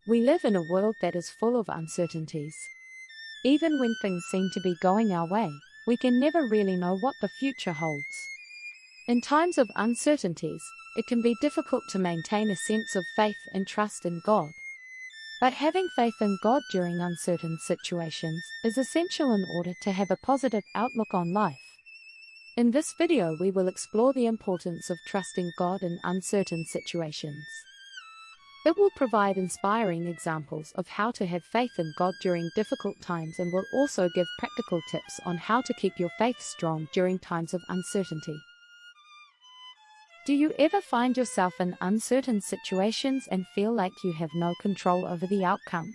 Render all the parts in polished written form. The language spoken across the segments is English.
We live in a world that is full of uncertainties. Even when things seem to be going our way, we can never really know what the future holds. In times of uncertainties, it can be difficult to maintain a sense of faith and trust in God. But having faith in God during uncertain situations is essential in order to have a positive outlook on life. In this video, we will explore the importance of trusting God in uncertain situations. It will provide inspiring examples of how to have faith in God during difficult times and will also give practical tips on how to keep your faith strong during times of uncertainty. Do you ever find yourself in uncertain situations and feel like you have no control over the outcome?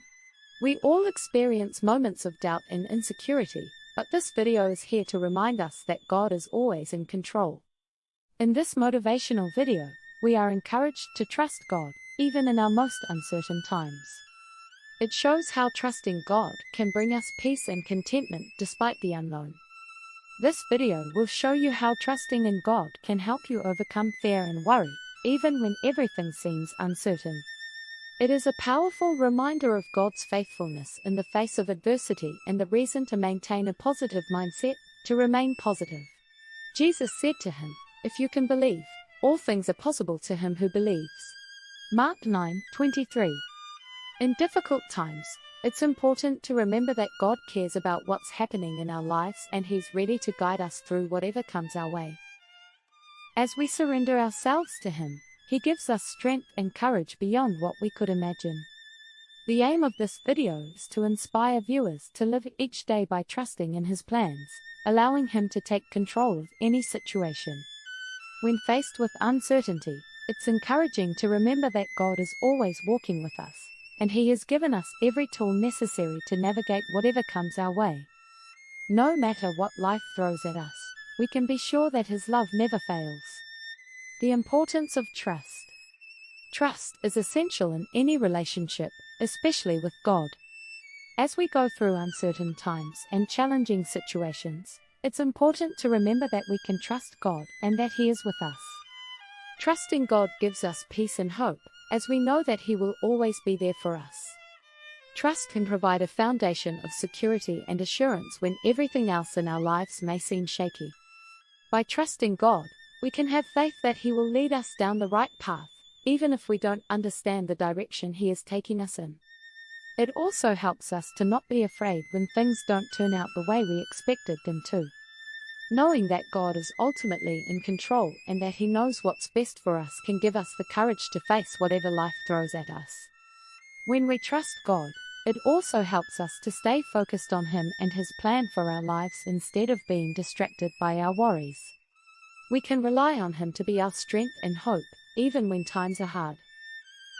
We all experience moments of doubt and insecurity, but this video is here to remind us that God is always in control. In this motivational video, we are encouraged to trust God, even in our most uncertain times. It shows how trusting God can bring us peace and contentment despite the unknown. This video will show you how trusting in God can help you overcome fear and worry, even when everything seems uncertain. It is a powerful reminder of God's faithfulness in the face of adversity and the reason to maintain a positive mindset, to remain positive. Jesus said to him, "If you can believe, all things are possible to him who believes." Mark 9:23. In difficult times, it's important to remember that God cares about what's happening in our lives and He's ready to guide us through whatever comes our way. As we surrender ourselves to Him, He gives us strength and courage beyond what we could imagine. The aim of this video is to inspire viewers to live each day by trusting in His plans, allowing Him to take control of any situation. When faced with uncertainty, it's encouraging to remember that God is always walking with us, and He has given us every tool necessary to navigate whatever comes our way. No matter what life throws at us, we can be sure that His love never fails. The importance of trust. Trust is essential in any relationship, especially with God. As we go through uncertain times and challenging situations, it's important to remember that we can trust God and that He is with us. Trusting God gives us peace and hope, as we know that He will always be there for us. Trust can provide a foundation of security and assurance when everything else in our lives may seem shaky. By trusting God, we can have faith that He will lead us down the right path, even if we don't understand the direction He is taking us in. It also helps us to not be afraid when things don't turn out the way we expected them to. Knowing that God is ultimately in control and that He knows what's best for us can give us the courage to face whatever life throws at us. When we trust God, it also helps us to stay focused on Him and His plan for our lives instead of being distracted by our worries. We can rely on Him to be our strength and hope, even when times are hard.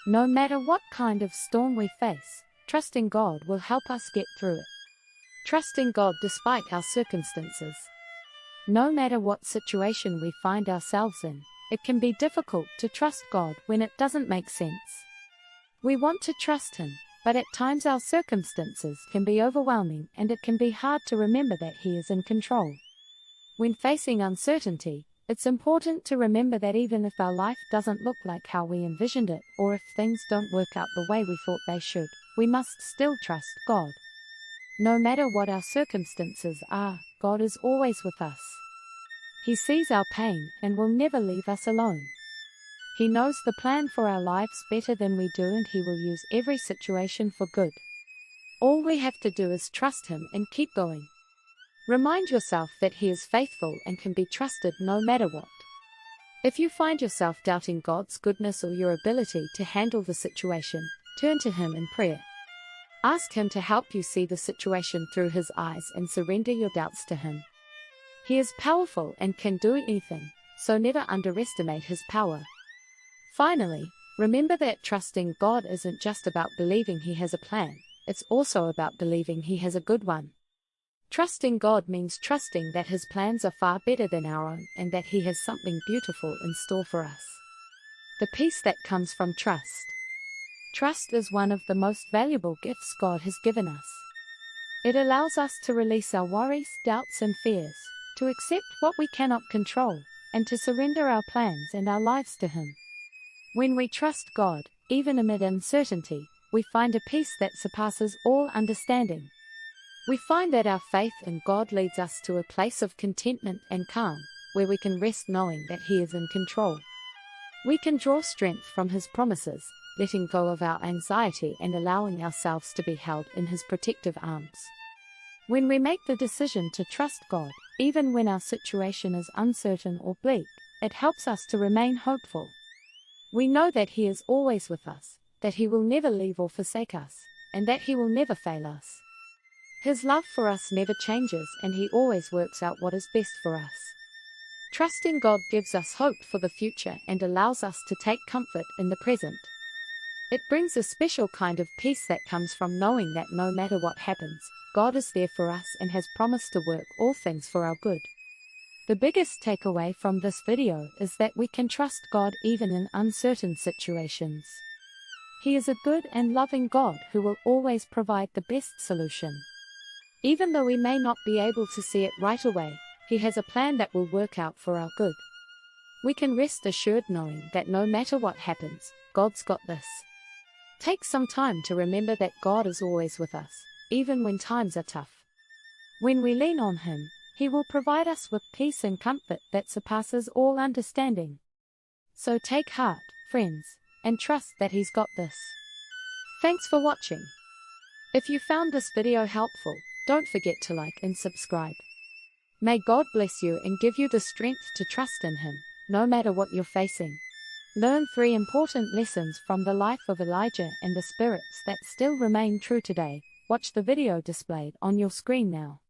No matter what kind of storm we face, trusting God will help us get through it. Trusting God despite our circumstances. No matter what situation we find ourselves in, it can be difficult to trust God when it doesn't make sense. We want to trust Him, but at times our circumstances can be overwhelming and it can be hard to remember that He is in control. When facing uncertainty, it's important to remember that even if our life doesn't look like how we envisioned it, or if things don't work out the way we thought they should, we must still trust God. No matter what our circumstances are, God is always with us. He sees our pain and will never leave us alone. He knows the plan for our lives better than we do, and He will use every situation for good. All we have to do is trust Him and keep going. Remind yourself that He is faithful and can be trusted no matter what. If you find yourself doubting God's goodness or your ability to handle the situation, turn to Him in prayer. Ask Him to help you see the situation through His eyes and surrender your doubts to Him. He is powerful and can do anything, so never underestimate His power. Finally, remember that trusting God isn't just about believing He has a plan, it's also about believing He has a good one. Trusting God means trusting that His plans are far better than our own and that He has something beautiful in store for us. The peace that comes from trust. Trust is one of the most valuable gifts God has given us. It allows us to release our worries, doubts, and fears, to accept what we cannot control, and to surrender our plans and our lives to Him. When we trust God, even amid uncertainty, we find a peace that surpasses all understanding. We find that our faith in God leads us to a place of contentment and calm, where we can rest knowing that He is in control. We can draw strength from His promises, letting go of our anxiety and allowing ourselves to be held in His protective arms. When we make the decision to trust God, even when our situation is uncertain or bleak, it helps us to remain hopeful. We know that He is always with us, that He will never leave or forsake us, and that He will never fail us. His love for us never changes, and He always works out what is best for us. Trusting God gives us hope for the future and allows us to take comfort in the present. It brings a special kind of peace that comes from knowing that no matter what happens, God is there for us and has promised to work all things for our good. The biggest takeaway from this video is that we can trust God even in uncertain situations. He is a good and loving God who will always provide the best solution. Even though we may not be able to see it right away, He has a plan that will work out for our good. We can rest assured knowing that no matter what happens, God's got this. Take some time to remember that God is always with us, even when times are tough. When we lean on Him, He will provide us with peace and comfort that surpasses all understanding. So take heart, friends, and trust that He's got this. Thanks for watching. If you found this video helpful, don't forget to like and subscribe. May God bless you and give you the strength to trust in Him, no matter what you're facing. Learn 3 important lessons from the life of Elijah and the spirits that still remain true today. Watch the video displayed on your screen now.